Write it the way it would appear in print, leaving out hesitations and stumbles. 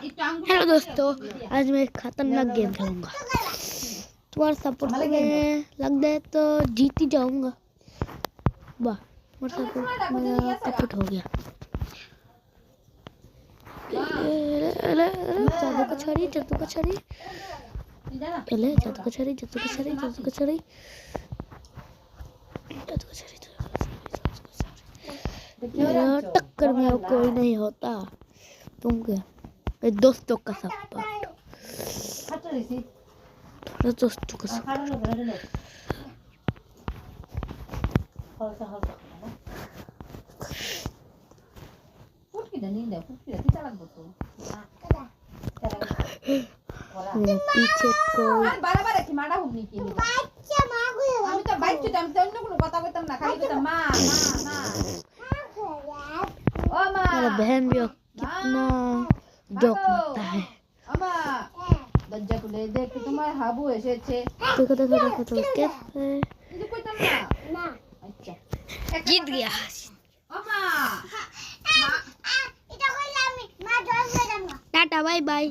Hello दोस्तों, आज मैं एक खतरनाक गेम खेलूंगा। तुम्हारा सपोर्ट में लग जाए तो जीत ही जाऊंगा। वाह, मेरा सपोर्ट हो गया। जादू का छड़ी जादू का छड़ी जादू का छड़ी जादू का छड़ी जादू का छड़ी जादू का छड़ी। मेरा टक्कर में कोई नहीं होता। तुम क्या दोस्तों का सपोर्ट, दोस्तों का सपोर्ट। पीछे कोई मेरा बहन भी कितना जोक मारता है। देखो देखो देखो तो कैसे जीत गया। Tata bye bye.